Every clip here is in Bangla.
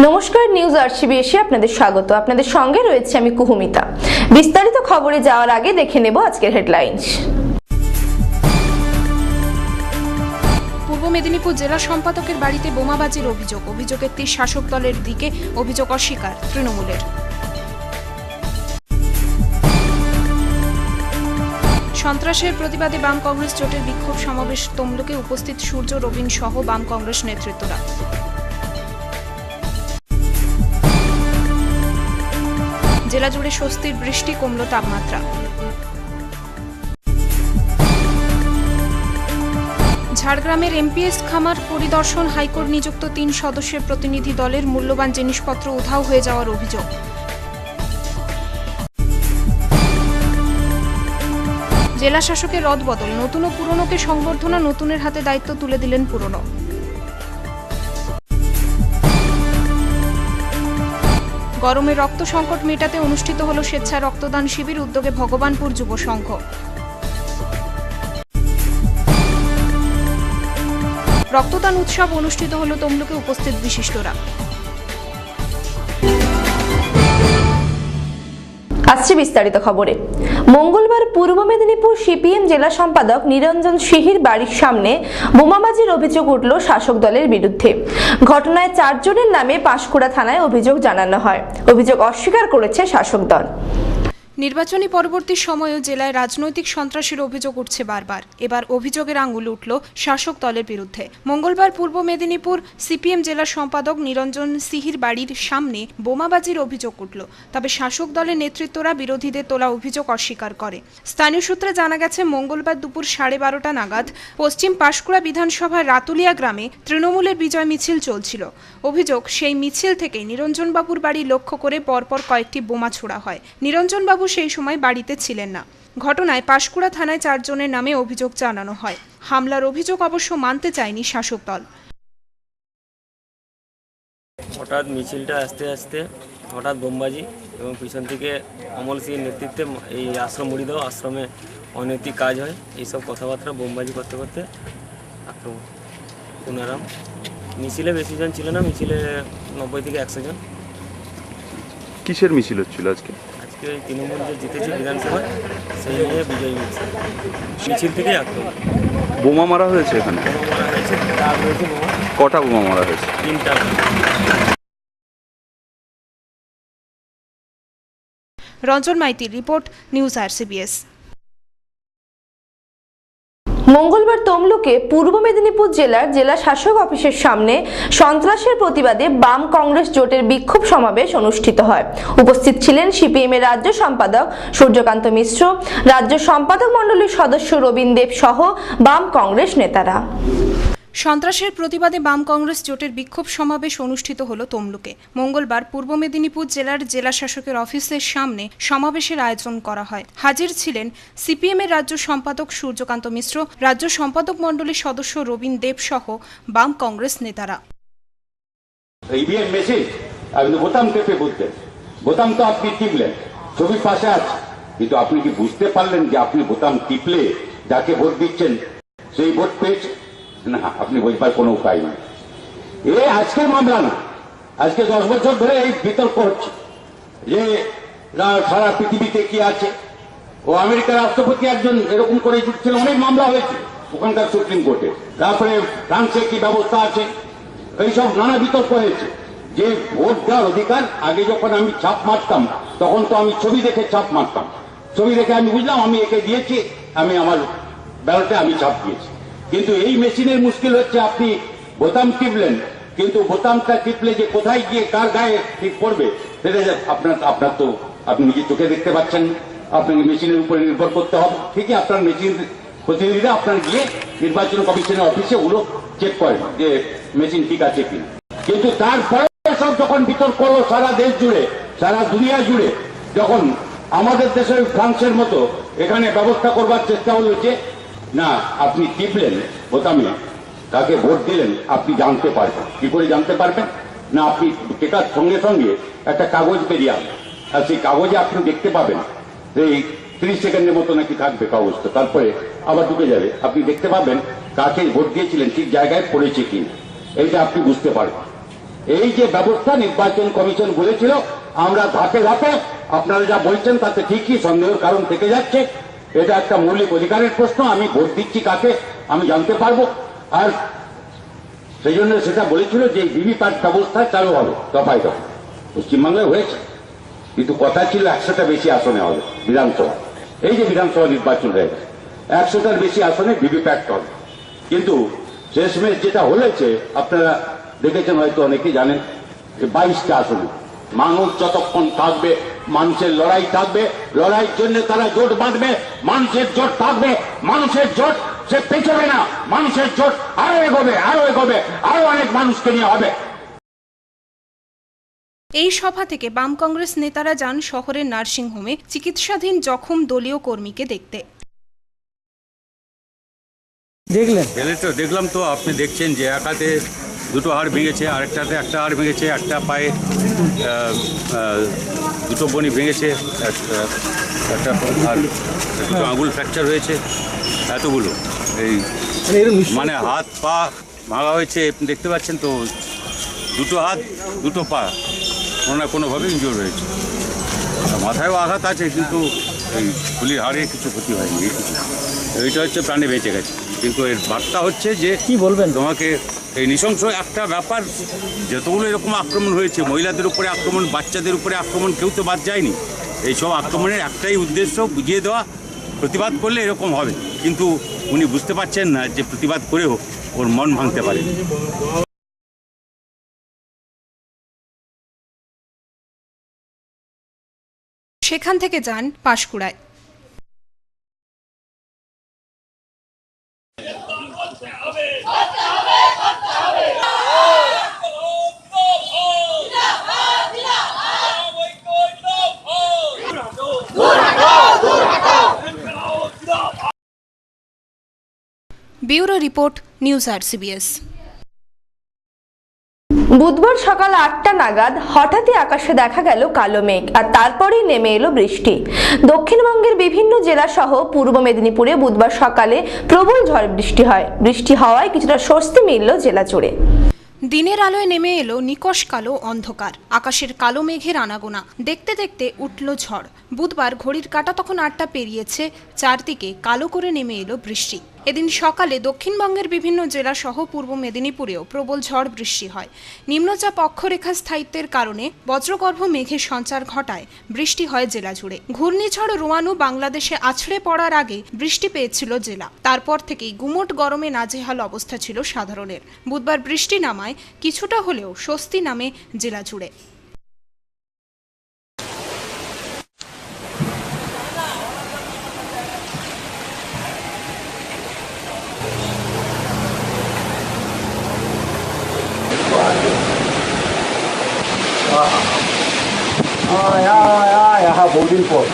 নমস্কার, নিউজ আরসিবি এসে আপনাদের স্বাগত। আপনাদের সঙ্গে রয়েছে আমি কুহুমিতা। বিস্তারিত খবরে যাওয়ার আগে দেখে নেব আজকের হেডলাইন্স। পূর্ব মেদিনীপুর জেলা সম্পাদকের বাড়িতে বোমাবাজির অভিযোগের তীর শাসক দলের দিকে, অভিযোগ অস্বীকার তৃণমূলের। সন্ত্রাসের প্রতিবাদে বাম কংগ্রেস জোটের বিক্ষোভ সমাবেশ তমলুকে, উপস্থিত সূর্য রবিন সহ বাম কংগ্রেস নেতৃত্বরা। জেলা জুড়ে স্বস্তির বৃষ্টি, কমল তাপমাত্রা। ঝাড়গ্রামের এমপিএস খামার পরিদর্শন, হাইকোর্ট নিযুক্ত 3 সদস্যের প্রতিনিধি দলের মূল্যবান জিনিসপত্র উধাও হয়ে যাওয়ার অভিযোগ। জেলা শাসকের রদবদল, নতুন ও পুরনোকে সংবর্ধনা, নতুনের হাতে দায়িত্ব তুলে দিলেন পুরনো। গরমে রক্ত সংকট মেটাতে অনুষ্ঠিত হল স্বেচ্ছায় রক্তদান শিবির, উদ্যোগে ভগবানপুর যুব সংঘ। রক্তদান উৎসব অনুষ্ঠিত হল তমলুকে, উপস্থিত বিশিষ্টরা। আসছে বিস্তারিত খবরে। মঙ্গলবার পূর্ব মেদিনীপুর সিপিএম জেলা সম্পাদক নিরঞ্জন সিহির বাড়ির সামনে বোমাবাজির অভিযোগ উঠল শাসক দলের বিরুদ্ধে। ঘটনায় 4 জনের নামে পাঁশকুড়া থানায় অভিযোগ জানানো হয়। অভিযোগ অস্বীকার করেছে শাসক দল। নির্বাচনী পরবর্তী সময়েও জেলায় রাজনৈতিক সন্ত্রাসের অভিযোগ উঠছে বারবার। এবার অভিযোগের আঙুল উঠল শাসক দলের বিরুদ্ধে। মঙ্গলবার পূর্ব মেদিনীপুর সিপিএম জেলা সম্পাদক নিরঞ্জন সিহির বাড়ির সামনে বোমাবাজির অভিযোগ উঠল। তবে শাসক দলের নেতৃত্বরা বিরোধীদের তোলা অভিযোগ অস্বীকার করে। স্থানীয় সূত্রে জানা গেছে, মঙ্গলবার দুপুর 12:30 নাগাদ পশ্চিম পাঁশকুড়া বিধানসভার রাতুলিয়া গ্রামে তৃণমূলের বিজয় মিছিল চলছিল। অভিযোগ, সেই মিছিল থেকে নিরঞ্জনবাবুর বাড়ি লক্ষ্য করে পরপর কয়েকটি বোমা ছোড়া হয়। নিরঞ্জনবাবু সেই সময় বাড়িতে ছিলেন না। ঘটনায় পাঁশকুড়া থানায় 4 জনের নামে অভিযোগ জানানো হয়। হামলার অভিযোগ অবশ্য মানতে চায়নি শাসক দল। হঠাৎ মিছিলটা আসতে আসতে হঠাৎ বোমবাজি এবং পিছন থেকে অমল সিংয়ের নেতৃত্বে এই আশ্রম মুড়ি দেওয়া, আশ্রমে অনৈতিক কাজ হয়, এইসব কথাবার্তা বোমবাজি করতে করতে আক্রমণ। পুনারাম মিছিলে বেশি জন ছিল না, মিছিলে 90 থেকে 100 জন। কিসের মিছিল হচ্ছিল আজকে? আজকে ওই তৃণমূল যে জিতেছে বিধানসভায়, সেই নিয়ে বিজয় মিছিল থেকে আক্রমণ। বোমা মারা হয়েছে এখানে? বোমা মারা হয়েছে, দাগ হয়েছে বোমা। কটা বোমা মারা হয়েছে? 3টা। রঞ্জন মাইতির রিপোর্ট, নিউজ আরসিবিএস। মঙ্গলবার তমলুকে পূর্ব মেদিনীপুর জেলার জেলা শাসক অফিসের সামনে সন্ত্রাসের প্রতিবাদে বাম কংগ্রেস জোটের বিক্ষোভ সমাবেশ অনুষ্ঠিত হয়। উপস্থিত ছিলেন সিপিএম এর রাজ্য সম্পাদক সূর্যকান্ত মিশ্র, রাজ্য সম্পাদক মণ্ডলীর সদস্য রবীন দেব সহ বাম কংগ্রেস নেতারা। সন্ত্রাসের প্রতিবাদে বাম কংগ্রেস জোটের বিক্ষোভ সমাবেশ অনুষ্ঠিত হল তমলুকে। মঙ্গলবার পূর্ব মেদিনীপুর জেলার জেলা শাসকের অফিসের সামনে সমাবেশের আয়োজন করা হয়। হাজির ছিলেন সিপিএম এর রাজ্য সম্পাদক সূর্যকান্ত মিশ্র, রাজ্য সম্পাদক মণ্ডলীর সদস্য রবীন দেব সহ বাম কংগ্রেস নেতারা। ইভিএম মেশিন আপনি বোতাম টেপে বুঝতেন, বোতাম তো আপনি টিপলেন, ছবির পাশে আছে, কিন্তু আপনি কি বুঝতে পারলেন যে আপনি বোতাম টিপলে যাকে ভোট দিচ্ছেন সেই ভোট পেয়েছে না? আপনি বুঝবার কোনো উপায় নেই। এ আজকের মামলা না, আজকে 10 বছর ধরে এই বিতর্ক হচ্ছে যে সারা পৃথিবীতে কি আছে। ও আমেরিকার রাষ্ট্রপতি একজন এরকম করে জুটছিল, অনেক মামলা হয়েছে ওখানকার সুপ্রিম কোর্টে। তারপরে ফ্রান্সে কি ব্যবস্থা আছে, এইসব নানা বিতর্ক হয়েছে। যে ভোট দেওয়ার অধিকার, আগে যখন আমি ছাপ মারতাম তখন তো আমি ছবি দেখে ছাপ মারতাম, ছবি দেখে আমি বুঝলাম আমি একে দিয়েছি, আমি আমার ব্যালটে আমি ছাপ দিয়েছি। কিন্তু এই মেশিনের মুশকিল হচ্ছে, আপনি বোতাম টিপলেন, কিন্তু বোতামটা টিপলে যে কোথায় গিয়ে কার গায়ে ঠিক পড়বে সেটা আপনার তো আপনি নিজে চোখে দেখতে পাচ্ছেন। আপনাকে মেশিনের উপরে নির্ভর করতে হবে। ঠিকই আপনার মেশিন প্রতিনিধিরা আপনার গিয়ে নির্বাচন কমিশনের অফিসে ওগুলো চেক করেন যে মেশিন ঠিক আছে কিনা। কিন্তু তারপরে সব যখন বিতর্ক হলো সারা দেশ জুড়ে, সারা দুনিয়া জুড়ে, যখন আমাদের দেশের ফ্রান্সের মতো এখানে ব্যবস্থা করবার চেষ্টা হলো যে না, আপনি টিপলেন বোতামে, তাকে ভোট দিলেন, আপনি জানতে পারবেন। কি করে জানতে পারবেন? না, আপনি টেকার সঙ্গে সঙ্গে একটা কাগজ বেরিয়ে আসবে, আর সেই কাগজে আপনি দেখতে পাবেন যে 30 সেকেন্ডের মতো নাকি থাকবে কাগজটা, তারপরে আবার ঢুকে যাবে। আপনি দেখতে পাবেন কাকে ভোট দিয়েছিলেন ঠিক জায়গায় পড়েছে কিনা, এইটা আপনি বুঝতে পারবেন। এই যে ব্যবস্থা নির্বাচন কমিশন বলেছিল, আমরা ধাপে ধাপে আপনারা যা বলছেন তাতে ঠিকই সন্দেহের কারণ থেকে যাচ্ছে। এটা একটা মৌলিক অধিকারের প্রশ্ন, আমি ভোট দিচ্ছি কাকে আমি জানতে পারবো। আর সেই জন্য সেটা বলেছিল যে ভিভিপ্যাট ব্যবস্থা চালু হবে দফায় দফায়। পশ্চিমবাংলায় হয়েছে, কিন্তু কথা ছিল 100টা বেশি আসনে হবে বিধানসভা। এই যে বিধানসভা নির্বাচন হয়ে গেছে, 100টার বেশি আসনে ভিভিপ্যাট হবে। কিন্তু শেষমেশ যেটা হয়েছে আপনারা দেখেছেন, হয়তো অনেকেই জানেন, 22টা আসনে। মানুষ যতক্ষণ থাকবে মানুষের লড়াই থাকবে, লড়াইয়ের জন্য তারা জোট বাঁধবে, মানুষের জোট থাকবে, মানুষের জোট সে পেছবে না, মানুষের জোট আরো এগোবে, আরো এগোবে, আরো অনেক মানুষকে নিয়ে হবে। এই সভা থেকে বাম কংগ্রেস নেতারা যান শহরের নার্সিংহোমে চিকিৎসাধীন জখম দলীয় কর্মীকে দেখতে। দেখলাম তো, আপনি দেখছেন যে এক হাতে দুটো হাড় ভেঙেছে, আরেকটাতে একটা হাড় ভেঙেছে, একটা পায়ে দুটো বনি ভেঙেছে, একটা আর দুটো আঙুল ফ্র্যাকচার হয়েছে, এতগুলো এই মানে হাত পা ভাঙা হয়েছে। আপনি দেখতে পাচ্ছেন তো, দুটো হাত দুটো পা কোনো না কোনোভাবে ইনজোর হয়েছে। মাথায়ও আঘাত আছে, কিন্তু এই খুলির হাড়ে কিছু ক্ষতি হয়নি। এইটা হচ্ছে প্রাণে বেঁচে গেছে। কিন্তু এর বার্তা হচ্ছে যে কি বলবেন, তোমাকে এই নৃশংস একটা ব্যাপার, যতগুলো এরকম আক্রমণ হয়েছে, মহিলাদের উপরে আক্রমণ, বাচ্চাদের উপরে আক্রমণ, কেউ তো বাদ যায়নি। এইসব আক্রমণের একটাই উদ্দেশ্য, বুঝিয়ে দেওয়া, প্রতিবাদ করলে এরকম হবে। কিন্তু উনি বুঝতে পারছেন না যে প্রতিবাদ করেও ওর মন ভাঙতে পারে। সেখান থেকে যান পাঁশকুড়ায়। Bureau report, news RCBS। বুধবার সকাল 8টা নাগাদ হঠাৎই আকাশে দেখা গেল কালো মেঘ, আর তারপরেই নেমে এলো বৃষ্টি। দক্ষিণবঙ্গের বিভিন্ন জেলা সহ পূর্ব মেদিনীপুরে বুধবার সকালে প্রবল ঝড় বৃষ্টি হয়। বৃষ্টি হওয়ায় কিছুটা স্বস্তি মিলল জেলা জুড়ে। দিনের আলোয় নেমে এলো নিকষ কালো অন্ধকার, আকাশের কালো মেঘের আনাগোনা, দেখতে দেখতে উঠল ঝড়। বুধবার ঘড়ির কাঁটা তখন 8টা পেরিয়েছে, চারদিকে কালো করে নেমে এলো বৃষ্টি। এদিন সকালে দক্ষিণবঙ্গের বিভিন্ন জেলা সহ পূর্ব মেদিনীপুরেও প্রবল ঝড় বৃষ্টি হয়। নিম্নচাপ অক্ষরেখা স্থায়িত্বের কারণে বজ্রগর্ভ মেঘের সঞ্চার ঘটায় বৃষ্টি হয় জেলা জুড়ে। ঘূর্ণিঝড় রোয়ানু বাংলাদেশে আছড়ে পড়ার আগে বৃষ্টি পেয়েছিল জেলা। তারপর থেকেই গুমোট গরমে নাজেহাল অবস্থা ছিল সাধারণের। বুধবার বৃষ্টি নামায় কিছুটা হলেও স্বস্তি নামে জেলা জুড়ে। বহুদিন পর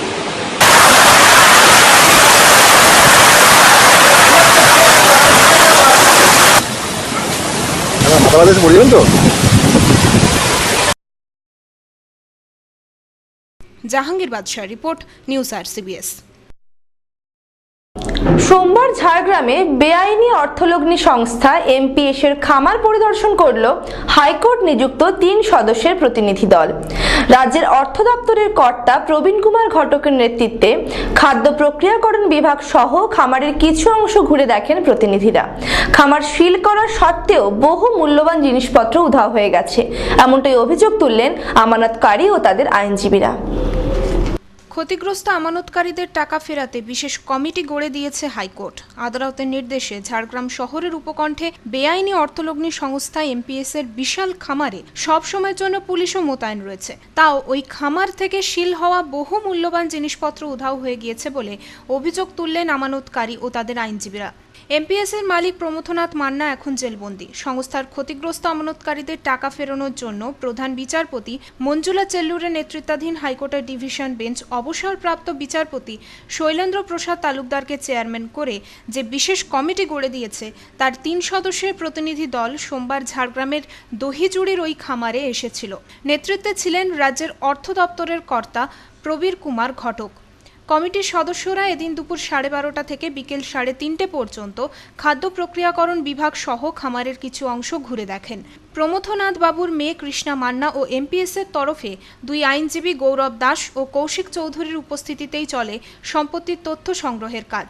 জাহাঙ্গীর বাদশাহ রিপোর্ট, নিউজ RCBS। সোমবার ঝাড়গ্রামে বেআইনি অর্থলগ্নি সংস্থা MPS এর খামার পরিদর্শন করল হাইকোর্ট নিযুক্ত 3 সদস্যের প্রতিনিধি দল। রাজ্যের অর্থ দপ্তরের কর্তা প্রবীণ কুমার ঘটকের নেতৃত্বে খাদ্য প্রক্রিয়াকরণ বিভাগ সহ খামারের কিছু অংশ ঘুরে দেখেন প্রতিনিধিরা। খামার সিল করা সত্ত্বেও বহু মূল্যবান জিনিসপত্র উধাও হয়ে গেছে, এমনটাই অভিযোগ তুললেন আমানতকারী ও তাদের আইনজীবীরা। ক্ষতিগ্রস্ত আমানতকারীদের টাকা ফেরাতে বিশেষ কমিটি গড়ে দিয়েছে হাইকোর্ট। আদালতের নির্দেশে ঝাড়গ্রাম শহরের উপকণ্ঠে বেআইনি অর্থলগ্নি সংস্থা MPS এর বিশাল খামারে সব সময়ের জন্য পুলিশও মোতায়েন রয়েছে। তাও ওই খামার থেকে সিল হওয়া বহু মূল্যবান জিনিসপত্র উধাও হয়ে গিয়েছে বলে অভিযোগ তুললেন আমানতকারী ও তাদের আইনজীবীরা। MPS এর মালিক প্রমথনাথ মান্না এখন জেলবন্দি। সংস্থার ক্ষতিগ্রস্ত আমানতকারীদের টাকা ফেরানোর জন্য প্রধান বিচারপতি মঞ্জুলা চেল্লুরের নেতৃত্বাধীন হাইকোর্টের ডিভিশন বেঞ্চ অবসরপ্রাপ্ত বিচারপতি শৈলেন্দ্র প্রসাদ তালুকদারকে চেয়ারম্যান করে যে বিশেষ কমিটি গড়ে দিয়েছে, তার 3 সদস্যের প্রতিনিধি দল সোমবার ঝাড়গ্রামের দহিজুড়ির ওই খামারে এসেছিল। নেতৃত্বে ছিলেন রাজ্যের অর্থ দপ্তরের কর্তা প্রবীর কুমার ঘটক। কমিটির সদস্যরা এদিন দুপুর 12:30 থেকে বিকেল 3:30 পর্যন্ত খাদ্য প্রক্রিয়াকরণ বিভাগ সহ খামারের কিছু অংশ ঘুরে দেখেন। প্রমথনাথ বাবুর মেয়ে কৃষ্ণা মান্না ও এমপিএসের তরফে দুই আইনজীবী গৌরব দাস ও কৌশিক চৌধুরীর উপস্থিতিতেই চলে সম্পত্তির তথ্য সংগ্রহের কাজ।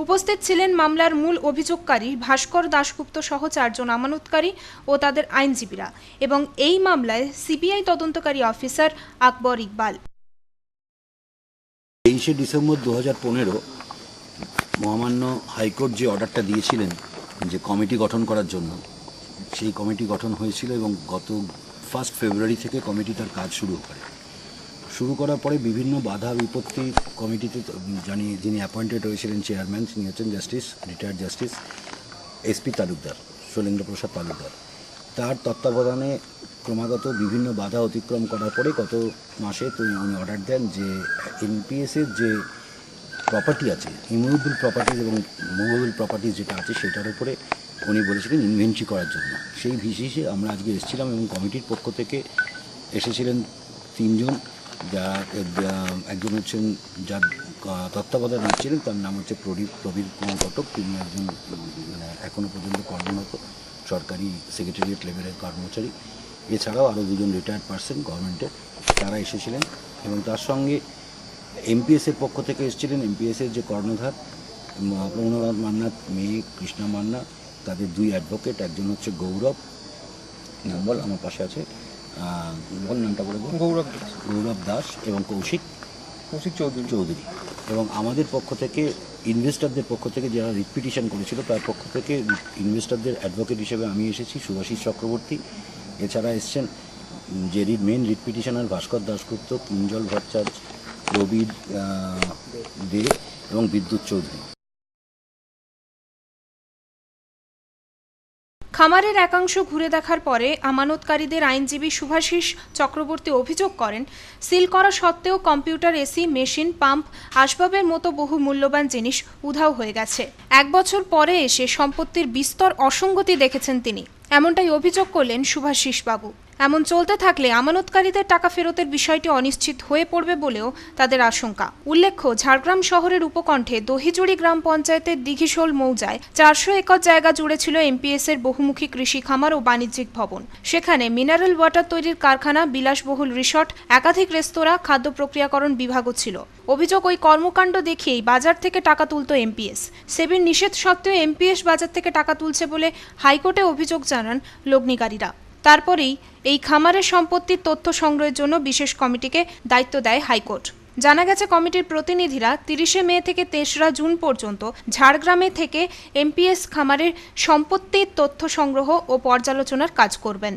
উপস্থিত ছিলেন মামলার মূল অভিযোগকারী ভাস্কর দাশগুপ্ত সহ 4 জন আমানতকারী ও তাদের আইনজীবীরা এবং এই মামলায় সিবিআই তদন্তকারী অফিসার আকবর ইকবাল। 23শে ডিসেম্বর 2015 মহামান্য হাইকোর্ট যে অর্ডারটা দিয়েছিলেন যে কমিটি গঠন করার জন্য, সেই কমিটি গঠন হয়েছিল এবং গত 1 ফেব্রুয়ারি থেকে কমিটি তার কাজ শুরু করার পরে বিভিন্ন বাধা বিপত্তি কমিটিতে জানিয়ে যিনি অ্যাপয়েন্টেড হয়েছিলেন চেয়ারম্যান, তিনি হচ্ছেন retired justice SP Talukdar, Shailendra Prasad Talukdar. তার তত্ত্বাবধানে ক্রমাগত বিভিন্ন বাধা অতিক্রম করার পরে গত মাসে উনি অর্ডার দেন যে এনপিএসের যে প্রপার্টি আছে, ইমুভেবল প্রপার্টিজ এবং মুভেবল প্রপার্টিজ যেটা আছে সেটার উপরে উনি বলেছিলেন ইনভেন্টরি করার জন্য। সেই ভিসিসে আমরা আজকে এসেছিলাম এবং কমিটির পক্ষ থেকে এসেছিলেন 3 জন, একজন হচ্ছেন যার তত্ত্বাবধান নিচ্ছিলেন, তার নাম হচ্ছে প্রবীর কুমার ঘটক, তিনি একজন মানে এখনও পর্যন্ত কর্মরত সরকারি সেক্রেটারিয়েট লেভেলের কর্মচারী। এছাড়াও আরও 2 জন রিটায়ার্ড পার্সন গভর্নমেন্টের, তারা এসেছিলেন এবং তার সঙ্গে এমপিএসের পক্ষ থেকে এসেছিলেন এমপিএসের যে কর্ণধার প্রমথনাথ মান্নার মেয়ে কৃষ্ণা মান্না, তাদের 2 অ্যাডভোকেট, একজন হচ্ছে গৌরব বল আমার পাশে আছে, বল নামটা বলে গৌরব দাস এবং কৌশিক চৌধুরী এবং আমাদের পক্ষ থেকে ইনভেস্টরদের পক্ষ থেকে যারা রিট পিটিশন করেছিল তার পক্ষ থেকে ইনভেস্টরদের অ্যাডভোকেট হিসেবে আমি এসেছি, শুভাশিস চক্রবর্তী। এছাড়া এসছেন যে মেন রিট পিটিশনার ভাস্কর দাশগুপ্ত, কুঞ্জল ভট্টাচার্য, প্রবীর দে এবং বিদ্যুৎ চৌধুরী। খামারের একাংশ ঘুরে দেখার পরে আমানতকারীদের আইনজীবী শুভাশিস চক্রবর্তী অভিযোগ করেন, সিল করা সত্ত্বেও কম্পিউটার, এসি, মেশিন, পাম্প, আসবাবের মতো বহু মূল্যবান জিনিস উধাও হয়ে গেছে। 1 বছর পরে এসে সম্পত্তির বিস্তর অসঙ্গতি দেখেছেন তিনি, এমনটাই অভিযোগ করলেন শুভাশিস বাবু। এমন চলতে থাকলে আমানতকারীদের টাকা ফেরতের বিষয়টি অনিশ্চিত হয়ে পড়বে বলেও তাদের আশঙ্কা। উল্লেখ্য, ঝাড়গ্রাম শহরের উপকণ্ঠে দহিজুড়ি গ্রাম পঞ্চায়েতের দিঘিশোল মৌজায় 400 একর জায়গা জুড়ে ছিল এমপিএসের বহুমুখী কৃষি খামার ও বাণিজ্যিক ভবন। সেখানে মিনারেল ওয়াটার তৈরির কারখানা, বিলাসবহুল রিসর্ট, একাধিক রেস্তোরাঁ, খাদ্য প্রক্রিয়াকরণ বিভাগও ছিল। অভিযোগ, ওই কর্মকাণ্ড দেখিয়েই বাজার থেকে টাকা তুলত এমপিএস। সেবির নিষেধ সত্ত্বেও এমপিএস বাজার থেকে টাকা তুলছে বলে হাইকোর্টে অভিযোগ জানান লগ্নিকারীরা। তারপরেই এই খামারের সম্পত্তির তথ্য সংগ্রহের জন্য বিশেষ কমিটিকে দায়িত্ব দেয় হাইকোর্ট। জানা গেছে, কমিটির প্রতিনিধিরা 30শে মে থেকে 3রা জুন পর্যন্ত ঝাড়গ্রামে থেকে এমপিএস খামারের সম্পত্তির তথ্য সংগ্রহ ও পর্যালোচনার কাজ করবেন।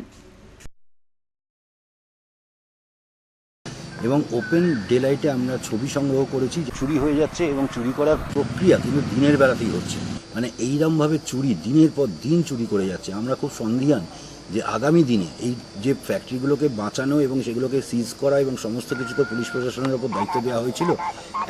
এবং ওপেন ডেলাইটে আমরা ছবি সংগ্রহ করেছি। চুরি হয়ে যাচ্ছে এবং চুরি করার প্রক্রিয়া কিন্তু দিনের বেলাতেই হচ্ছে, মানে এইরকমভাবে চুরি দিনের পর দিন চুরি করে যাচ্ছে। আমরা খুব সন্দিহান যে আগামী দিনে এই যে ফ্যাক্টরিগুলোকে বাঁচানো এবং সেগুলোকে সিজ করা এবং সমস্ত কিছু তো পুলিশ প্রশাসনের ওপর দায়িত্ব দেওয়া হয়েছিল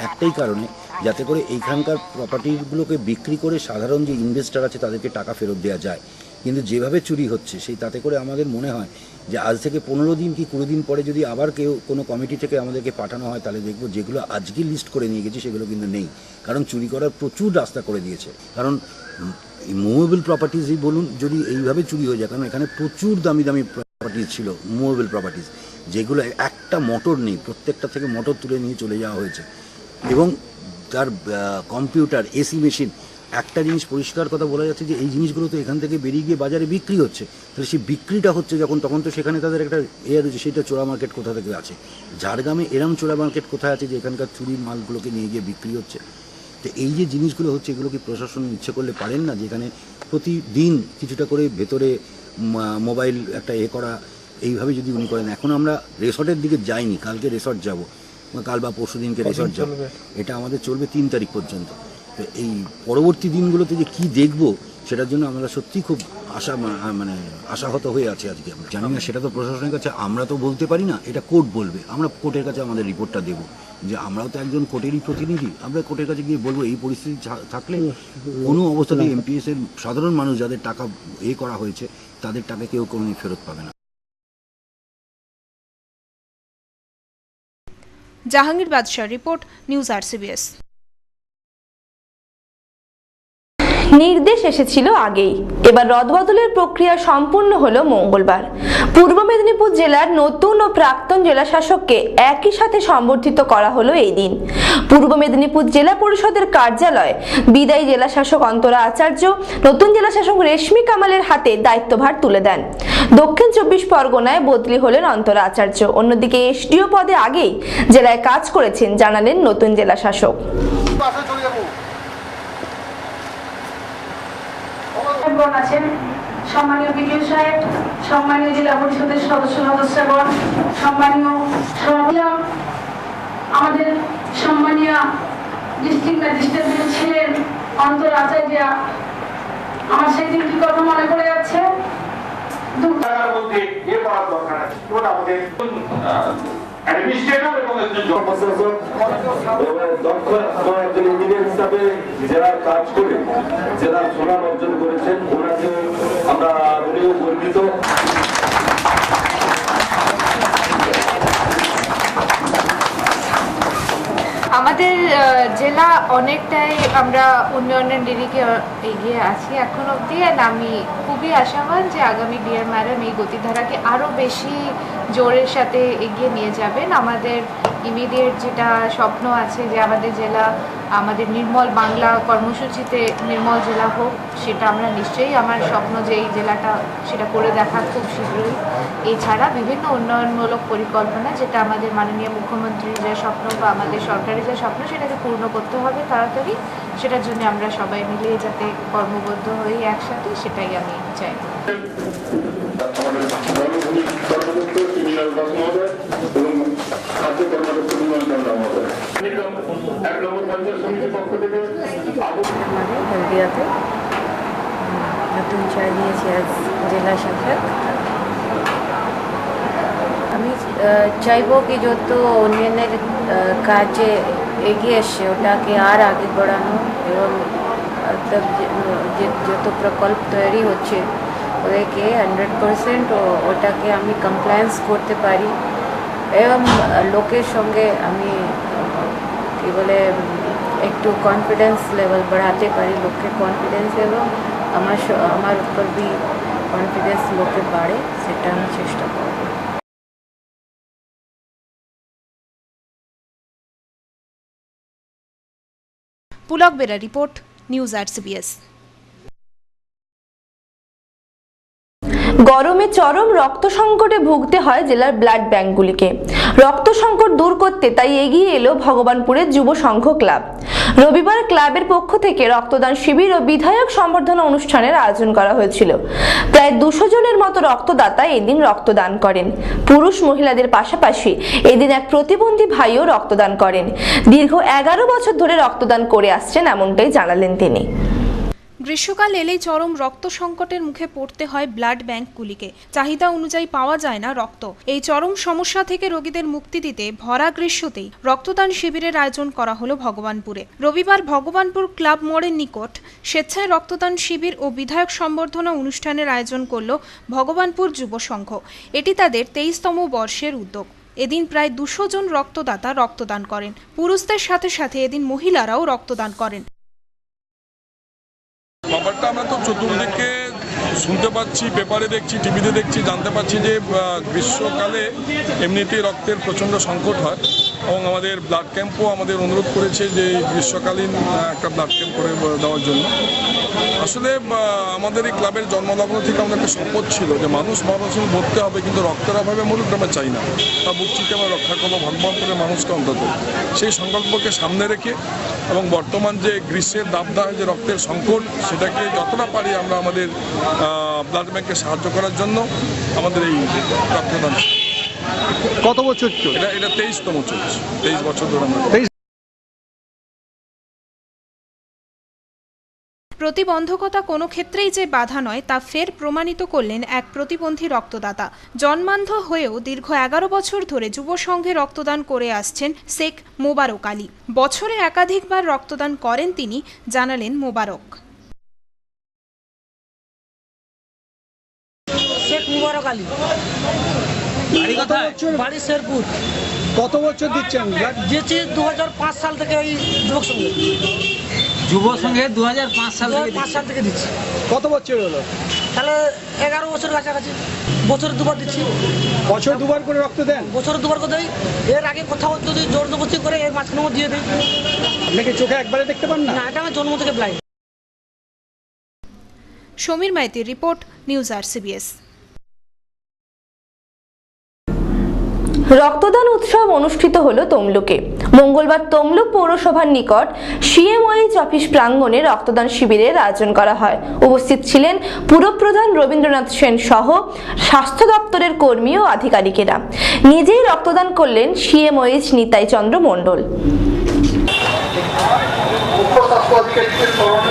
একটাই কারণে, যাতে করে এইখানকার প্রপার্টিগুলোকে বিক্রি করে সাধারণ যে ইনভেস্টর আছে তাদেরকে টাকা ফেরত দেওয়া যায়। কিন্তু যেভাবে চুরি হচ্ছে সেই তাতে করে আমাদের মনে হয় যে আজ থেকে 15 দিন কি 20 দিন পরে যদি আবার কোনো কমিটি থেকে আমাদেরকে পাঠানো হয় তাহলে দেখব যেগুলো আজকে লিস্ট করে নিয়ে গেছি সেগুলো কিন্তু নেই, কারণ চুরি করার প্রচুর রাস্তা করে দিয়েছে। কারণ মুভেবল প্রপার্টিজই বলুন, যদি এইভাবে চুরি হয়ে যায়, কারণ এখানে প্রচুর দামি দামি প্রপার্টিজ ছিল মুভেবল প্রপার্টিজ, যেগুলো একটা মোটর নেই, প্রত্যেকটা থেকে মোটর তুলে নিয়ে চলে যাওয়া হয়েছে এবং তার কম্পিউটার, এসি মেশিন। একটা জিনিস পরিষ্কার কথা বলা যাচ্ছে যে এই জিনিসগুলো তো এখান থেকে বেরিয়ে গিয়ে বাজারে বিক্রি হচ্ছে, তাহলে সেই বিক্রিটা হচ্ছে যখন, তখন তো সেখানে তাদের একটা রয়েছে, সেটা চোরা মার্কেট কোথা থেকে আছে। ঝাড়গ্রামে এরম চোরা মার্কেট কোথায় আছে যে এখানকার চুরির মালগুলোকে নিয়ে গিয়ে বিক্রি হচ্ছে? তো এই যে জিনিসগুলো হচ্ছে এগুলো কি প্রশাসন ইচ্ছে করলে পারেন না, যেখানে প্রতিদিন কিছুটা করে ভেতরে মোবাইল একটা করা, এইভাবে যদি উনি করেন। এখন আমরা রিসর্টের দিকে যাইনি, কালকে রিসর্ট যাব, কাল বা পরশু দিনকে রিসর্ট যাব, এটা আমাদের চলবে 3 তারিখ পর্যন্ত। তো এই পরবর্তী দিনগুলোতে যে কী দেখব সেটার জন্য আমরা সত্যি খুব আশাহত হয়ে আছি। আজকে আমরা জানি না, সেটা তো প্রশাসনের কাছে আমরা তো বলতে পারি না, এটা কোর্ট বলবে। আমরা কোর্টের কাছে আমাদের রিপোর্টটা দেবো, যে আমরাও তো একজন কোর্টেরই প্রতিনিধি, আমরা কোর্টের কাছে গিয়ে বলবো এই পরিস্থিতি থাকলে কোনো অবস্থাতেই এমপিএস এর সাধারণ মানুষ যাদের টাকা করা হয়েছে তাদের টাকা কেউ কোনোদিন ফেরত পাবে না। জাহাঙ্গীর বাদশাহ রিপোর্ট, নিউজ RCBS। নির্দেশ এসেছিল আগেই, এবার রদবদলের প্রক্রিয়া সম্পূর্ণ হলো মঙ্গলবার। পূর্ব মেদিনীপুর জেলার নতুন ও প্রাক্তন জেলা শাসককে একই সাথে সম্বর্ধিত করা হলো এই দিন। পূর্ব মেদিনীপুর জেলা পরিষদের কার্যালয়ে বিদায়ী জেলা শাসক অন্তরা আচার্য নতুন জেলা শাসক রেশমি কামালের হাতে দায়িত্বভার তুলে দেন। দক্ষিণ 24 পরগনায় বদলি হলেন অন্তরা আচার্য। অন্যদিকে এসডিও পদে আগেই জেলায় কাজ করেছেন জানালেন নতুন জেলা শাসক। আছেন সম্মানীয় বিডিও সাহেব, সম্মানীয় জেলা পরিষদের সদস্যগণ, সম্মানীয় সভাপতি, আমাদের সম্মানীয় ডিস্ট্রিক্ট ম্যাজিস্ট্রেট ছিলেন অন্তরা আচার্য। আমার সেই দিনটি কথা মনে পড়ে যাচ্ছে। জেলার কাজ করে জেলার সুনাম অর্জন করেছেন, ওনাকে আমরা উনিও গর্বিত। আমাদের জেলা অনেকটাই আমরা উন্নয়নের দিকে এগিয়ে আছি এখন অবধি। আমি খুবই আশাবান যে আগামী ডিআর ম্যাডাম এই গতিধারাকে আরও বেশি জোরের সাথে এগিয়ে নিয়ে যাবেন। আমাদের ইমিডিয়েট যেটা স্বপ্ন আছে যে আমাদের জেলা আমাদের নির্মল বাংলা কর্মসূচিতে নির্মল জেলা হোক, সেটা আমরা নিশ্চয়ই আমার স্বপ্ন যে এই জেলাটা সেটা করে দেখা খুব শীঘ্রই। এছাড়া বিভিন্ন উন্নয়নমূলক পরিকল্পনা যেটা আমাদের মাননীয় মুখ্যমন্ত্রীর যে স্বপ্ন বা আমাদের সরকারের যে স্বপ্ন সেটাকে পূর্ণ করতে হবে তাড়াতাড়ি। সেটার জন্য আমরা সবাই মিলে যাতে কর্মবদ্ধ হই একসাথে, সেটাই আমি চাই। হলদিয়াতে নতুন চাই নিয়েছি আজ জেলা শাসক। আমি চাইবো কি যত উন্নয়নের কাজে এগিয়ে এসছে ওটাকে আর আগে বাড়ানো এবং যত প্রকল্প তৈরি হচ্ছে ওদেরকে 100% ওটাকে আমি কমপ্লায়েন্স করতে পারি এবং লোকের সঙ্গে আমি কি বলে একটু কনফিডেন্স লেভেল বাড়াতে পারি, লোকের কনফিডেন্স এবং আমার উপর भी কনফিডেন্স লোকের বাড়ে, সেটা আমি চেষ্টা করব। Pulak Bera report, news RCBS। গরমে চরম রক্ত সংকটে ভুগতে হয় জেলার ব্লাড ব্যাংকগুলিকে। রক্ত সংকট দূর করতে তাই এগিয়ে এলো ভগবানপুরের যুব সংঘ ক্লাব। রবিবার ক্লাবের পক্ষ থেকে রক্তদান শিবির ও বিধায়ক সম্বর্ধনা অনুষ্ঠানের আয়োজন করা হয়েছিল। প্রায় 200 জনের মতো রক্তদাতা এদিন রক্তদান করেন। পুরুষ মহিলাদের পাশাপাশি এদিন এক প্রতিবন্ধী ভাইও রক্তদান করেন। দীর্ঘ 11 বছর ধরে রক্তদান করে আসছেন এমনটাই জানালেন তিনি। গ্রীষ্মকাল এলেই চরম রক্ত সংকটের মুখে পড়তে হয় ব্লাড ব্যাংকগুলিকে। চাহিদা অনুযায়ী পাওয়া যায় না রক্ত। এই চরম সমস্যা থেকে রোগীদের মুক্তি দিতে ভরা গ্রীষ্মতেই রক্তদান শিবিরের আয়োজন করা হলো ভগবানপুরে। রবিবার ভগবানপুর ক্লাব মোড়ের নিকট স্বেচ্ছায় রক্তদান শিবির ও বিধায়ক সম্বর্ধনা অনুষ্ঠানের আয়োজন করল ভগবানপুর যুব সংঘ। এটি তাদের 23তম বর্ষের উদ্যোগ। এদিন প্রায় 200 জন রক্তদাতা রক্তদান করেন। পুরুষদের সাথে সাথে এদিন মহিলারাও রক্তদান করেন। ব্যাপারটা আমরা তো চতুর্দিকে শুনতে পাচ্ছি, পেপারে দেখছি, টিভিতে দেখছি, জানতে পাচ্ছি যে গ্রীষ্মকালে এমনিতেই রক্তের প্রচণ্ড সংকট হয় এবং আমাদের ব্লাড ক্যাম্পও আমাদের অনুরোধ করেছে যে গ্রীষ্মকালীন একটা ব্লাড ক্যাম্প করে দেওয়ার জন্য। আসলে আমাদের এই ক্লাবের জন্মলগ্ন থেকে আমাদের একটা শপথ ছিল যে মানুষ মরতে হবে কিন্তু রক্তের অভাবে মরুক আমরা চাই না, তা বুকচিকে আমরা রক্ষা করবো ভগবানপুরের মানুষকে অন্তত। সেই সংকল্পকে সামনে রেখে এবং বর্তমান যে গ্রীষ্মের দাবদাহে যে রক্তের সংকট সেটাকে যতটা পারি আমরা আমাদের ব্লাড ব্যাংকে সাহায্য করার জন্য আমাদের এই রক্তদান। কত বছর এটা 23তম চলছে, 23 বছর ধরে আমরা। প্রতিবন্ধকতা কোনো ক্ষেত্রেই যে বাধা নয় তা ফের প্রমাণিত করলেন এক প্রতিবন্ধী রক্তদাতা। জন্মান্ধ হয়েও দীর্ঘ 11 বছর ধরে যুব সংঘে রক্তদান করে আসছেন শেখ মোবারক আলী। বছরে একাধিকবার রক্তদান করেন তিনি, জানালেন মোবারক। শেখ মোবারক আলী বাড়ি শেরপুর। কত বছর দিচ্ছেন ব্লাড? দিয়েছি 2005 সাল থেকে ওই যুবক সঙ্গে। যুব সংঘে 2005 সাল থেকে 2005 সাল থেকে দিচ্ছি। কত বছর হলো? তাহলে 11 বছর কাছাকাছি। বছরে দুবার দিচ্ছি। বছর দুবার করে রক্ত দেন? বছরে দুবার করে দেই। এর আগে কোথাও যদি জোর জবরদস্তি করে এর মাঝখানে দিয়ে দিই। আপনাকে চোখে একবারে দেখতে পান না? না, এটা আমার জন্ম থেকে ব্লাইন্ড। সমীর মাইতির রিপোর্ট, নিউজ RCBS। রক্তদান উৎসব অনুষ্ঠিত হলো তমলুকে। মঙ্গলবার তমলুক পৌরসভার নিকট সিএমওএইচ অফিস প্রাঙ্গণে রক্তদান শিবিরের আয়োজন করা হয়। উপস্থিত ছিলেন পুরপ্রধান রবীন্দ্রনাথ সেন সহ স্বাস্থ্য দপ্তরের কর্মী ও আধিকারিকেরা। নিজেই রক্তদান করলেন সিএমওএইচ নিতাই চন্দ্র মণ্ডল। মুখ্য স্বাস্থ্য আধিকারিকের তরফ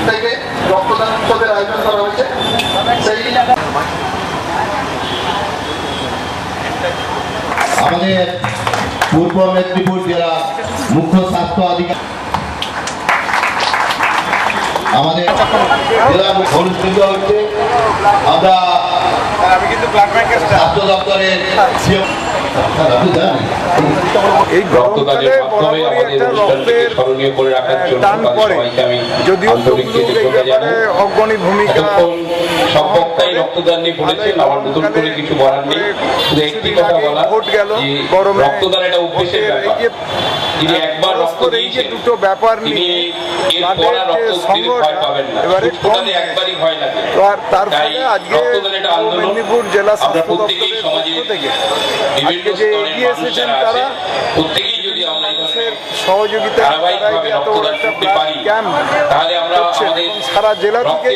থেকে রক্তদান উৎসবের আয়োজন করা হয়েছে। আমাদের পূর্ব মেদিনীপুর জেলা মুখ্য স্বাস্থ্য আধিকারিক আমাদের জেলা অনুষ্ঠিত হচ্ছে। আমরা স্বাস্থ্য দপ্তরের এই রক্তদানের মাধ্যমে আমাদের অনুষ্ঠানকে স্মরণীয় করে রাখার জন্য সবাইকে আমি আন্তরিক অগ্রণী ভূমিকা সব বক্তাই রক্তদান নিয়ে বলেছেন। আমার নতুন করে কিছু বলার নেই, শুধু একটি কথা বলা যে রক্তদান একটা অভ্যেসের ব্যাপার। তিনি একবার রক্ত দিয়েছেন, দুটো ব্যাপার নিয়ে এরপর রক্ত দিতে ভয় পাবেন না। রক্তদানে একবারই ভয় লাগে। তাই রক্তদান একটা আন্দোলন। আমরা প্রত্যেকেই সমাজের বিভিন্ন স্তরের মানুষ যারা আছে প্রত্যেকেই যদি আমরা এই ধরনের সহযোগিতা ধারাবাহিকভাবে রক্তদান করতে পারি তাহলে আমরা আমাদের সারা জেলা থেকে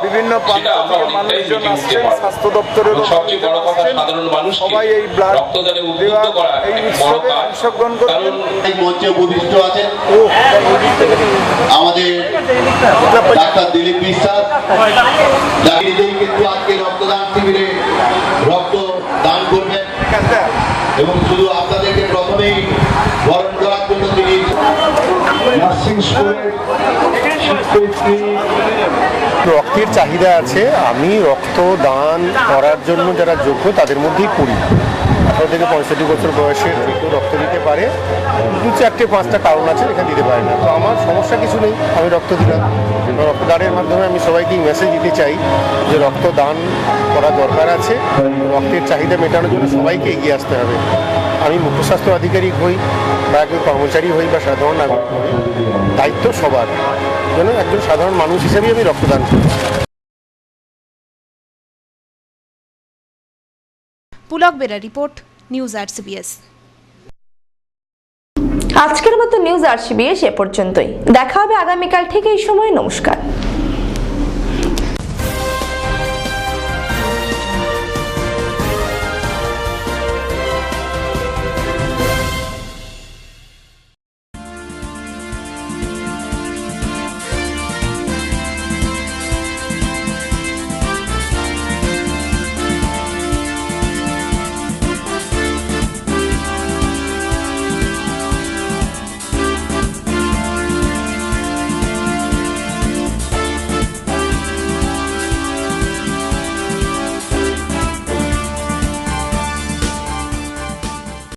বিভিন্ন সেটা আমরা অনেকটাই মিটিয়ে উঠতে পারবো। স্বাস্থ্য দপ্তরের সবচেয়ে বড় কথা, সাধারণ মানুষকে রক্তদানে উদ্বুদ্ধ করা বড় কাজ। কারণ এই মঞ্চে উপবিষ্ট আছেন আমাদের ডাক্তার দিলীপ বিশ্বাস, যারা নিজেই কিন্তু আজকে রক্তদান শিবিরে রক্ত দান করবেন এবং শুধু আপনাদেরকে প্রথমেই বরণ করার জন্য তিনি নার্সিং স্কুলের রক্তের চাহিদা আছে। আমি রক্ত দান করার জন্য যারা যোগ্য তাদের মধ্যেই পড়ি। 18 থেকে 65 বছর বয়সের যে কেউ রক্ত দিতে পারে। 2-4-5টা কারণ আছে এখানে দিতে পারে না, তো আমার সমস্যা কিছু নেই, আমি রক্ত দিলাম। রক্তদানের মাধ্যমে আমি সবাইকে মেসেজ দিতে চাই যে রক্তদান করা দরকার আছে। রক্তের চাহিদা মেটানোর জন্য সবাইকে এগিয়ে আসতে হবে। আমি মুখ্য স্বাস্থ্য আধিকারিক হই বা কেউ কর্মচারী হই বা সাধারণ নাগরিক হই, দায়িত্ব সবার যেন একজন সাধারণ মানুষ হিসেবেই আমি রক্তদান করি। Pulak Bera report, news RCBS। আজকের মতো নিউজ RCBS এ পর্যন্তই। দেখা হবে আগামীকাল ঠিক এই সময়। নমস্কার।